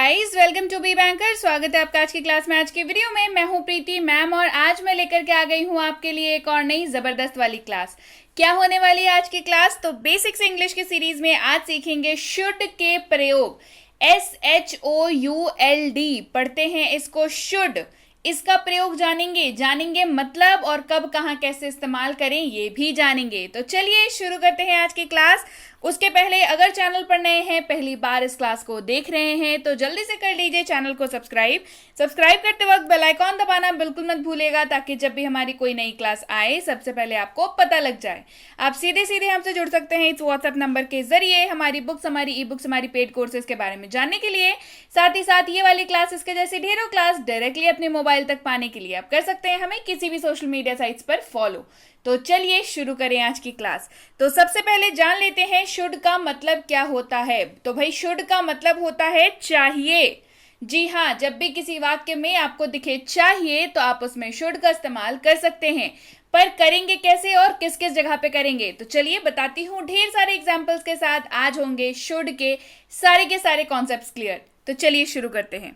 Guys, welcome to be banker. स्वागत है आपका आज की क्लास में। आज की वीडियो में मैं हूं प्रीति मैम और आज मैं लेकर के आ गई हूं आपके लिए एक और नई जबरदस्त वाली क्लास। क्या होने वाली है आज की क्लास? तो बेसिक्स इंग्लिश की सीरीज में आज सीखेंगे शुड के प्रयोग। SHOULD पढ़ते हैं इसको, शुड। इसका प्रयोग जानेंगे मतलब और कब कहाँ कैसे इस्तेमाल करें ये भी जानेंगे। तो चलिए शुरू करते हैं आज की क्लास। उसके पहले अगर चैनल पर नए हैं, पहली बार इस क्लास को देख रहे हैं तो जल्दी से कर लीजिए चैनल को सब्सक्राइब करते वक्त बेल आइकॉन दबाना बिल्कुल मत भूलिएगा, ताकि जब भी हमारी कोई नई क्लास आए सबसे पहले आपको पता लग जाए। आप सीधे सीधे हमसे जुड़ सकते हैं इस व्हाट्सएप नंबर के जरिए हमारी बुक्स, हमारी ई बुक्स, हमारी पेड कोर्सेज के बारे में जानने के लिए। साथ ही साथ ये वाली क्लासेस के जैसी ढेरों क्लास डायरेक्टली अपने मोबाइल तक पाने के लिए आप कर सकते हैं हमें किसी भी सोशल मीडिया साइट्स पर फॉलो। तो चलिए शुरू करें आज की क्लास। तो सबसे पहले जान लेते हैं शुड का मतलब क्या होता है। तो भाई शुड का मतलब होता है चाहिए। जी हाँ, जब भी किसी वाक्य में आपको दिखे चाहिए तो आप उसमें शुड का इस्तेमाल कर सकते हैं। पर करेंगे कैसे और किस किस जगह पे करेंगे, तो चलिए बताती हूँ। ढेर सारे एग्जाम्पल्स के साथ आज होंगे शुड के सारे कॉन्सेप्ट्स क्लियर। तो चलिए शुरू करते हैं।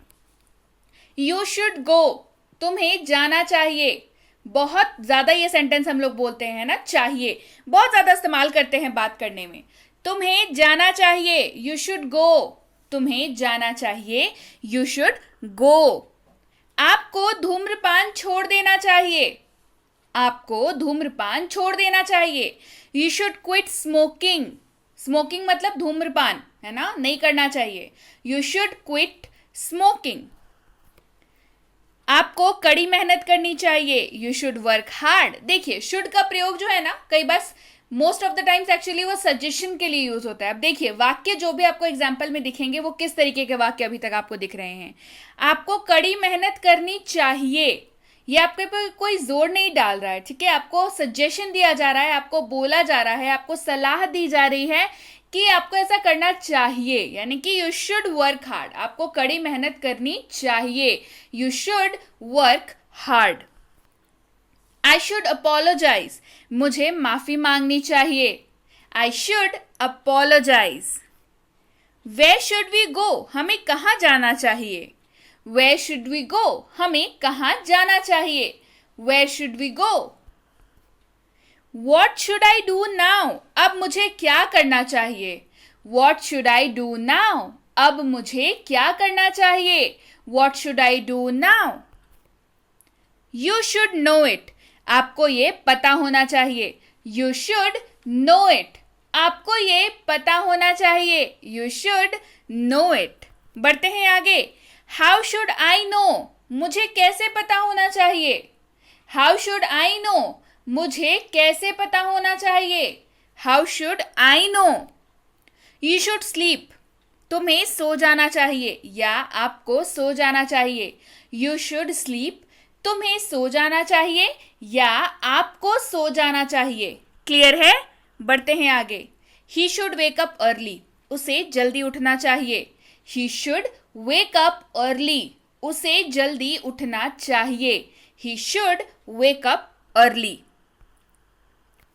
यू शुड गो, तुम्हें जाना चाहिए। बहुत ज्यादा ये सेंटेंस हम लोग बोलते हैं ना, चाहिए बहुत ज्यादा इस्तेमाल करते हैं बात करने में। तुम्हें जाना चाहिए, यू शुड गो। तुम्हें जाना चाहिए, यू शुड गो। आपको धूम्रपान छोड़ देना चाहिए। आपको धूम्रपान छोड़ देना चाहिए, you should quit smoking. Smoking मतलब धूम्रपान, है ना, नहीं करना चाहिए। You should quit smoking. आपको कड़ी मेहनत करनी चाहिए, यू शुड वर्क हार्ड। देखिए शुड का प्रयोग जो है ना, कई बार most of the times actually वो सजेशन के लिए यूज होता है। अब देखिए वाक्य जो भी आपको एग्जाम्पल में दिखेंगे वो किस तरीके के वाक्य अभी तक आपको दिख रहे हैं। आपको कड़ी मेहनत करनी चाहिए, ये आपके पर कोई जोर नहीं डाल रहा है, ठीक है। आपको सजेशन दिया जा रहा है, आपको बोला जा रहा है, आपको सलाह दी जा रही है कि आपको ऐसा करना चाहिए, यानी कि यू शुड वर्क हार्ड। आपको कड़ी मेहनत करनी चाहिए, you should work hard. I should apologise, मुझे माफी मांगनी चाहिए। I should apologise. Where should we go, हमें कहाँ जाना चाहिए। वेयर शुड वी गो, हमें कहाँ जाना चाहिए। Where should we go. What should I do now? अब मुझे क्या करना चाहिए। What should I do now? अब मुझे क्या करना चाहिए। What should I do now? You should know it. आपको ये पता होना चाहिए। You should know it. आपको ये पता होना चाहिए। You should know it. बढ़ते हैं आगे। How should I know? मुझे कैसे पता होना चाहिए। How should I know? मुझे कैसे पता होना चाहिए। How should I know. You should sleep, तुम्हें सो जाना चाहिए या आपको सो जाना चाहिए। यू शुड स्लीप, तुम्हें सो जाना चाहिए या आपको सो जाना चाहिए। क्लियर है? बढ़ते हैं आगे। He should wake up early, उसे जल्दी उठना चाहिए। He should wake up early, उसे जल्दी उठना चाहिए। He should wake up early.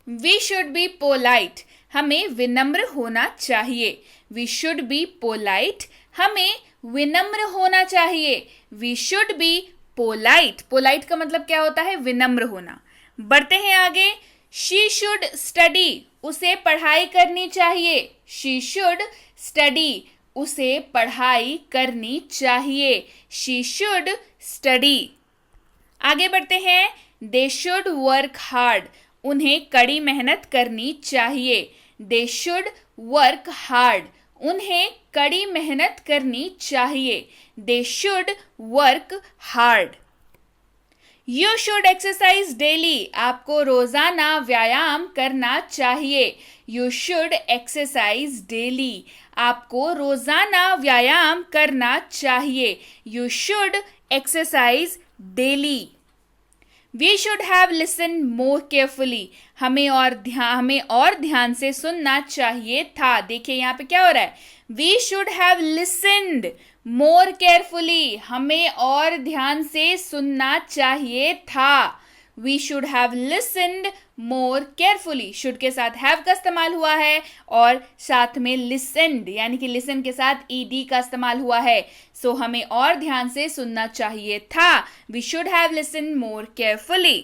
We should be polite, हमें विनम्र होना चाहिए। वी शुड बी पोलाइट, हमें विनम्र होना चाहिए। We should be polite. Polite का मतलब क्या होता है? विनम्र होना। बढ़ते हैं आगे। शी शुड स्टडी, उसे पढ़ाई करनी चाहिए। शी शुड स्टडी, उसे पढ़ाई करनी चाहिए। She should study. आगे बढ़ते हैं। दे शुड वर्क हार्ड, उन्हें कड़ी मेहनत करनी चाहिए। दे शुड वर्क हार्ड, उन्हें कड़ी मेहनत करनी चाहिए। They should work hard. You should exercise daily, आपको रोजाना व्यायाम करना चाहिए। यू शुड एक्सरसाइज डेली, आपको रोजाना व्यायाम करना चाहिए। You should exercise daily. We should have listen more carefully, हमें और ध्यान से सुनना चाहिए था। देखिए यहाँ पे क्या हो रहा है। We should have listened more carefully, हमें और ध्यान से सुनना चाहिए था। We should have listened more carefully. Should के साथ हैव का इस्तेमाल हुआ है और साथ में लिसन्ड यानी कि लिसन के साथ ईडी का इस्तेमाल हुआ है। सो हमें और ध्यान से सुनना चाहिए था। We should have listened more carefully.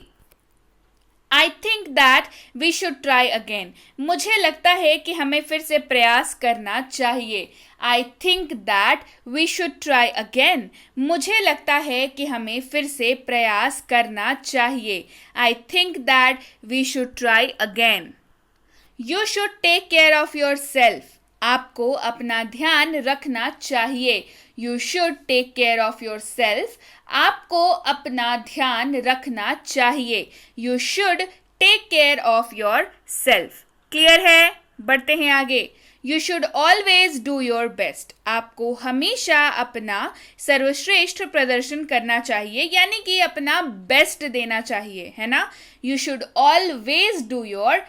I think that we should try again. मुझे लगता है कि हमें फिर से प्रयास करना चाहिए। I think that we should try again. मुझे लगता है कि हमें फिर से प्रयास करना चाहिए। I think that we should try again. You should take care of yourself. आपको अपना ध्यान रखना चाहिए। You should take care of yourself. आपको अपना ध्यान रखना चाहिए। You should take care of yourself. Clear है? बढ़ते हैं आगे। You should always do your best. आपको हमेशा अपना सर्वश्रेष्ठ प्रदर्शन करना चाहिए यानी कि अपना बेस्ट देना चाहिए, है ना? You should always do your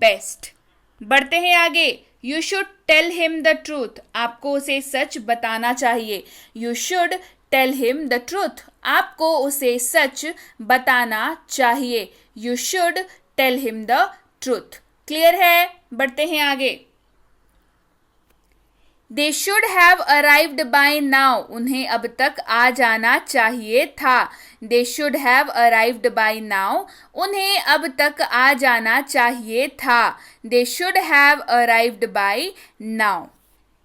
best. बढ़ते हैं आगे। You should tell him the truth. आपको उसे सच बताना चाहिए। You should tell him the truth. आपको उसे सच बताना चाहिए। You should tell him the truth. Clear है? बढ़ते हैं आगे। They should have arrived by now. उन्हें अब तक आ जाना चाहिए था। They should have arrived by now. उन्हें अब तक आ जाना चाहिए था। They should have arrived by now.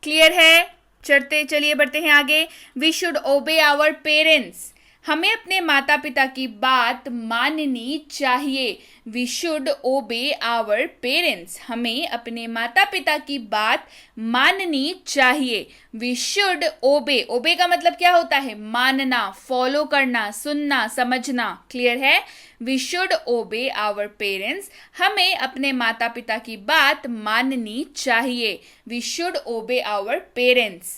Clear है? चलिए बढ़ते हैं आगे। We should obey our parents. हमें अपने माता पिता की बात माननी चाहिए। We should obey our parents. हमें अपने माता पिता की बात माननी चाहिए। We should obey. obey का मतलब क्या होता है? मानना, फॉलो करना, सुनना, समझना। क्लियर है? We should obey our parents. हमें अपने माता पिता की बात माननी चाहिए। We should obey our parents.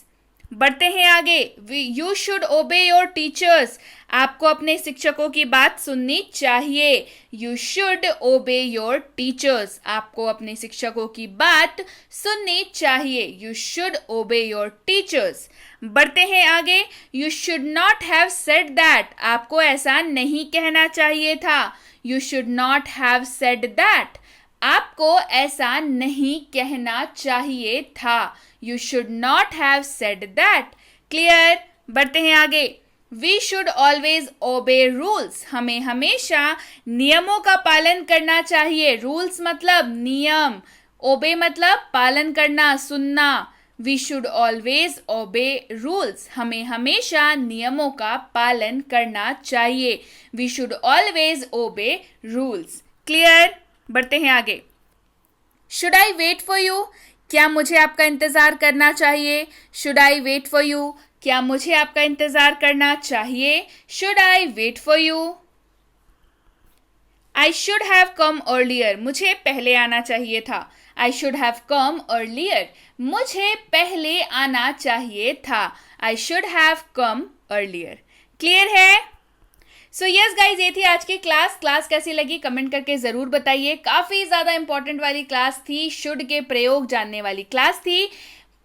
बढ़ते हैं आगे। यू शुड ओबे योर टीचर्स। आपको अपने शिक्षकों की बात सुननी चाहिए। यू शुड ओबे योर टीचर्स। आपको अपने शिक्षकों की बात सुननी चाहिए। यू शुड ओबे योर टीचर्स। बढ़ते हैं आगे। You should not have said that. आपको ऐसा नहीं कहना चाहिए था। You should not have said that. आपको ऐसा नहीं कहना चाहिए था। You should not have said that. Clear? बढ़ते हैं आगे। We should always obey rules. हमें हमेशा नियमों का पालन करना चाहिए। Rules मतलब नियम, obey मतलब पालन करना, सुनना। We should always obey rules. हमें हमेशा नियमों का पालन करना चाहिए। We should always obey rules. Clear? बढ़ते हैं आगे। Should I wait for you? क्या मुझे आपका इंतजार करना चाहिए? Should I wait for you? क्या मुझे आपका इंतजार करना चाहिए? Should I wait for you? I should have come earlier. मुझे पहले आना चाहिए था। I should have come earlier. मुझे पहले आना चाहिए था। I should have come earlier. Clear है? सो यस गाइज, ये थी आज की क्लास कैसी लगी कमेंट करके ज़रूर बताइए। काफ़ी ज़्यादा इंपॉर्टेंट वाली क्लास थी, शुड के प्रयोग जानने वाली क्लास थी।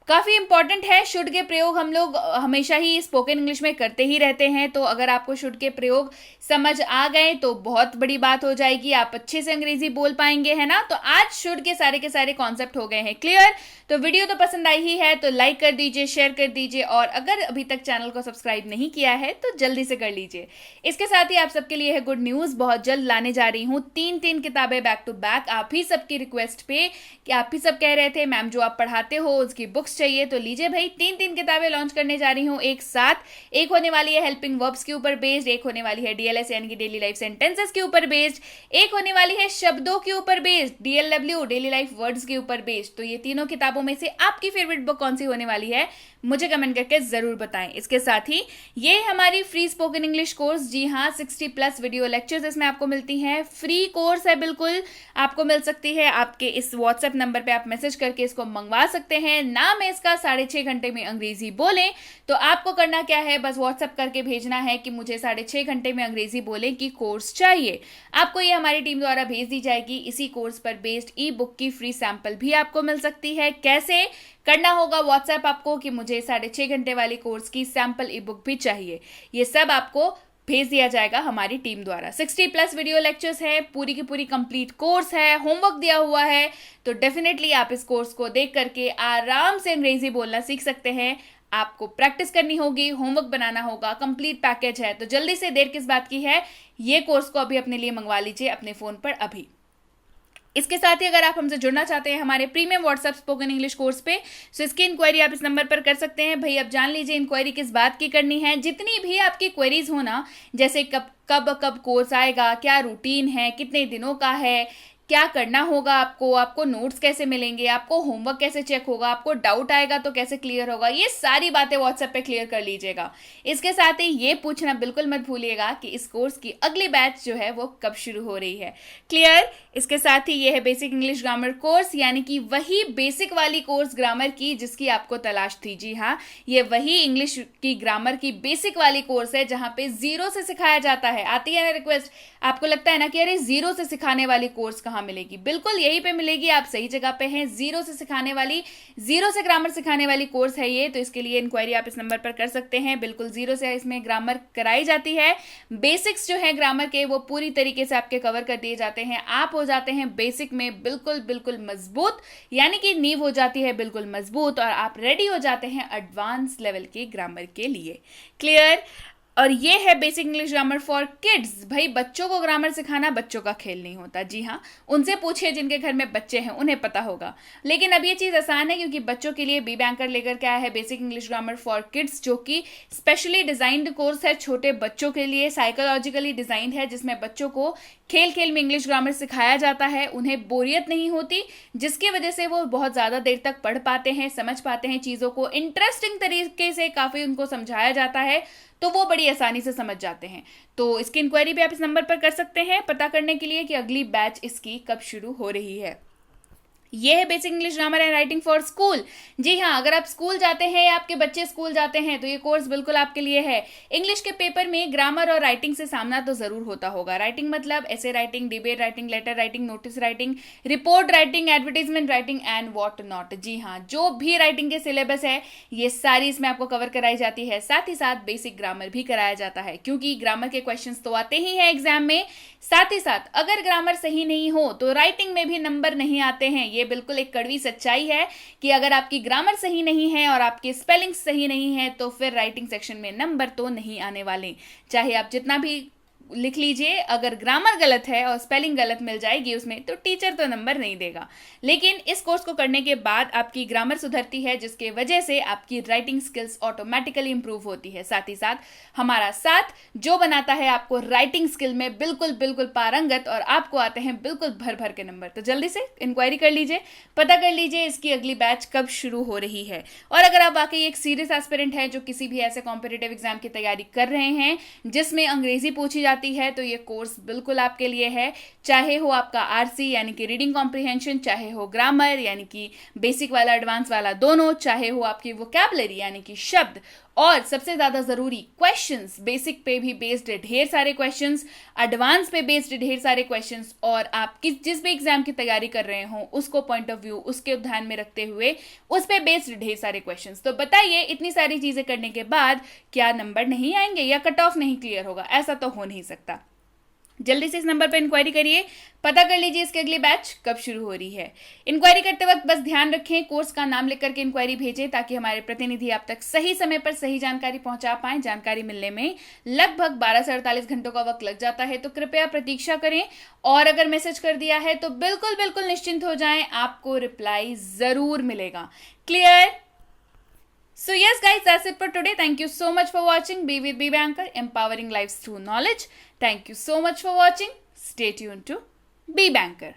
काफ़ी इंपॉर्टेंट है। शुड के प्रयोग हम लोग हमेशा ही स्पोकन इंग्लिश में करते ही रहते हैं, तो अगर आपको शुड के प्रयोग समझ आ गए तो बहुत बड़ी बात हो जाएगी, आप अच्छे से अंग्रेजी बोल पाएंगे, है ना। तो आज शुड के सारे कॉन्सेप्ट हो गए हैं क्लियर। तो वीडियो तो पसंद आई ही है तो लाइक कर दीजिए, शेयर कर दीजिए, और अगर अभी तक चैनल को सब्सक्राइब नहीं किया है तो जल्दी से कर लीजिए। इसके साथ ही आप सबके लिए है गुड न्यूज़, बहुत जल्द लाने जा रही हूँ 3 किताबें बैक टू बैक। आप ही सबकी रिक्वेस्ट पे, कि आप ही सब कह रहे थे मैम जो आप पढ़ाते हो उसकी बुक्स चाहिए, तो लीजिए भाई 3 किताबें लॉन्च करने जा रही हूँ एक साथ। एक होने वाली है हेल्पिंग वर्ब्स के ऊपर बेस्ड, एक होने वाली है डीएलएस यानी कि डेली लाइफ सेंटेंसेस के ऊपर बेस्ड, एक होने वाली है शब्दों के ऊपर based, DLW daily life words के ऊपर बेस्ड। तो ये तीनों किताबों में से आपकी फेवरेट बुक कौन सी होने वाली है मुझे कमेंट करके जरूर बताएं। इसके साथ ही ये हमारी फ्री स्पोकन इंग्लिश कोर्स, जी हाँ 60+ वीडियो लेक्चर्स इसमें आपको मिलती हैं। फ्री कोर्स है बिल्कुल, आपको मिल सकती है। आपके इस व्हाट्सएप नंबर पे आप मैसेज करके इसको मंगवा सकते हैं। नाम है इसका 6.5 घंटे में अंग्रेजी बोलें। तो आपको करना क्या है, बस व्हाट्सएप करके भेजना है कि मुझे 6.5 घंटे में अंग्रेजी बोलें की कोर्स चाहिए। आपको ये हमारी टीम द्वारा भेज दी जाएगी। इसी कोर्स पर बेस्ड ई बुक की फ्री सैंपल भी आपको मिल सकती है। कैसे करना होगा, व्हाट्सएप आपको कि मुझे 6.5 घंटे वाली कोर्स की सैंपल ई बुक भी चाहिए। ये सब आपको भेज दिया जाएगा हमारी टीम द्वारा। 60+ वीडियो लेक्चर्स है, पूरी की पूरी कंप्लीट कोर्स है, होमवर्क दिया हुआ है, तो डेफिनेटली आप इस कोर्स को देख करके आराम से अंग्रेजी बोलना सीख सकते हैं। आपको प्रैक्टिस करनी होगी, होमवर्क बनाना होगा, कंप्लीट पैकेज है, तो जल्दी से देर किस बात की है, ये कोर्स को अभी अपने लिए मंगवा लीजिए अपने फ़ोन पर अभी। इसके साथ ही अगर आप हमसे जुड़ना चाहते हैं हमारे premium WhatsApp spoken English course पे, तो इसकी इंक्वायरी आप इस नंबर पर कर सकते हैं। भाई अब जान लीजिए इंक्वायरी किस बात की करनी है। जितनी भी आपकी क्वेरीज हो ना, जैसे कब कब कोर्स आएगा, क्या रूटीन है, कितने दिनों का है, क्या करना होगा आपको नोट्स कैसे मिलेंगे, आपको होमवर्क कैसे चेक होगा, आपको डाउट आएगा तो कैसे क्लियर होगा, ये सारी बातें व्हाट्सएप पे क्लियर कर लीजिएगा। इसके साथ ही ये पूछना बिल्कुल मत भूलिएगा कि इस कोर्स की अगली बैच जो है वो कब शुरू हो रही है। क्लियर? इसके साथ ही ये है बेसिक इंग्लिश ग्रामर कोर्स, यानी कि वही बेसिक वाली कोर्स ग्रामर की जिसकी आपको तलाश थी। जी हाँ, ये वही इंग्लिश की ग्रामर की बेसिक वाली कोर्स है जहाँ पे जीरो से सिखाया जाता है। आती है ना रिक्वेस्ट, आपको लगता है ना कि अरे जीरो से सिखाने वाली कोर्स कहाँ मिलेगी, बिल्कुल यहीं पे मिलेगी, आप सही जगह पे हैं। जीरो से सिखाने वाली, जीरो से ग्रामर सिखाने वाली कोर्स है ये, तो इसके लिए इंक्वायरी आप इस नंबर पर कर सकते हैं। बिल्कुल जीरो से इसमें ग्रामर कराई जाती है, बेसिक्स जो है ग्रामर के वो पूरी तरीके से आपके कवर कर दिए जाते हैं। आप हो जाते हैं बेसिक में बिल्कुल मजबूत, यानी कि नींव हो जाती है बिल्कुल मजबूत, और आप रेडी हो जाते हैं एडवांस लेवल के ग्रामर के लिए। क्लियर? और ये है basic English grammar for kids. भाई बच्चों को ग्रामर सिखाना बच्चों का खेल नहीं होता। जी हाँ, उनसे पूछिए जिनके घर में बच्चे हैं, उन्हें पता होगा। लेकिन अब ये चीज़ आसान है क्योंकि बच्चों के लिए बी बैंकर लेकर के आया है basic English grammar for kids, जो कि स्पेशली डिजाइंड कोर्स है छोटे बच्चों के लिए, साइकोलॉजिकली डिजाइंड है, जिसमें बच्चों को खेल खेल में इंग्लिश ग्रामर सिखाया जाता है। उन्हें बोरियत नहीं होती, जिसकी वजह से वो बहुत ज़्यादा देर तक पढ़ पाते हैं, समझ पाते हैं चीज़ों को, इंटरेस्टिंग तरीके से काफ़ी उनको समझाया जाता है, तो वो बड़ी आसानी से समझ जाते हैं। तो इसकी इंक्वायरी भी आप इस नंबर पर कर सकते हैं पता करने के लिए कि अगली बैच इसकी कब शुरू हो रही है। ये है basic English grammar and writing for school. जी हाँ, अगर आप स्कूल जाते हैं या आपके बच्चे स्कूल जाते हैं तो ये कोर्स बिल्कुल आपके लिए है। इंग्लिश के पेपर में ग्रामर और राइटिंग से सामना तो जरूर होता होगा। राइटिंग मतलब ऐसे writing, debate writing, letter writing, notice writing, report writing, advertisement writing and what not. जी हाँ, जो भी राइटिंग के सिलेबस है ये सारी इसमें आपको कवर कराई जाती है। साथ ही साथ बेसिक ग्रामर भी कराया जाता है, क्योंकि ग्रामर के क्वेश्चंस तो आते ही हैं एग्जाम में। साथ ही साथ अगर ग्रामर सही नहीं हो तो राइटिंग में भी नंबर नहीं आते हैं। ये बिल्कुल एक कड़वी सच्चाई है कि अगर आपकी ग्रामर सही नहीं है और आपके स्पेलिंग सही नहीं है तो फिर राइटिंग सेक्शन में नंबर तो नहीं आने वाले। चाहे आप जितना भी लिख लीजिए, अगर ग्रामर गलत है और स्पेलिंग गलत मिल जाएगी उसमें तो टीचर तो नंबर नहीं देगा। लेकिन इस कोर्स को करने के बाद आपकी ग्रामर सुधरती है, जिसके वजह से आपकी राइटिंग स्किल्स ऑटोमेटिकली इंप्रूव होती है। साथ ही साथ हमारा साथ जो बनाता है आपको राइटिंग स्किल में बिल्कुल पारंगत, और आपको आते हैं बिल्कुल भर भर के नंबर। तो जल्दी से इंक्वायरी कर लीजिए, पता कर लीजिए इसकी अगली बैच कब शुरू हो रही है। और अगर आप वाकई एक सीरियस एस्पिरेंट है जो किसी भी ऐसे कॉम्पिटिटिव एग्जाम की तैयारी कर रहे हैं जिसमें अंग्रेजी पूछी है, तो ये कोर्स बिल्कुल आपके लिए है। चाहे हो आपका आरसी यानी कि रीडिंग कॉम्प्रिहेंशन, चाहे हो ग्रामर यानी कि बेसिक वाला एडवांस वाला दोनों, चाहे हो आपकी वोकैबुलरी यानी कि शब्द, और सबसे ज्यादा जरूरी क्वेश्चंस, बेसिक पे भी बेस्ड ढेर सारे क्वेश्चंस, एडवांस पे बेस्ड ढेर सारे क्वेश्चंस, और आप जिस भी एग्जाम की तैयारी कर रहे हो उसको पॉइंट ऑफ व्यू उसके ध्यान में रखते हुए उस पे बेस्ड ढेर सारे क्वेश्चंस। तो बताइए इतनी सारी चीजें करने के बाद क्या नंबर नहीं आएंगे या कट ऑफ नहीं क्लियर होगा? ऐसा तो हो नहीं सकता। जल्दी से इस नंबर पर इंक्वायरी करिए, पता कर लीजिए इसकी अगली बैच कब शुरू हो रही है। इंक्वायरी करते वक्त बस ध्यान रखें कोर्स का नाम लिख करके इंक्वायरी भेजें, ताकि हमारे प्रतिनिधि आप तक सही समय पर सही जानकारी पहुंचा पाएं। जानकारी मिलने में लगभग 12 से 48 घंटों का वक्त लग जाता है, तो कृपया प्रतीक्षा करें। और अगर मैसेज कर दिया है तो बिल्कुल निश्चिंत हो जाएं, आपको रिप्लाई जरूर मिलेगा। Clear? So yes guys, that's it for today. Thank you so much for watching. Be with Be Banker, empowering lives through knowledge. Thank you so much for watching. Stay tuned to Be Banker.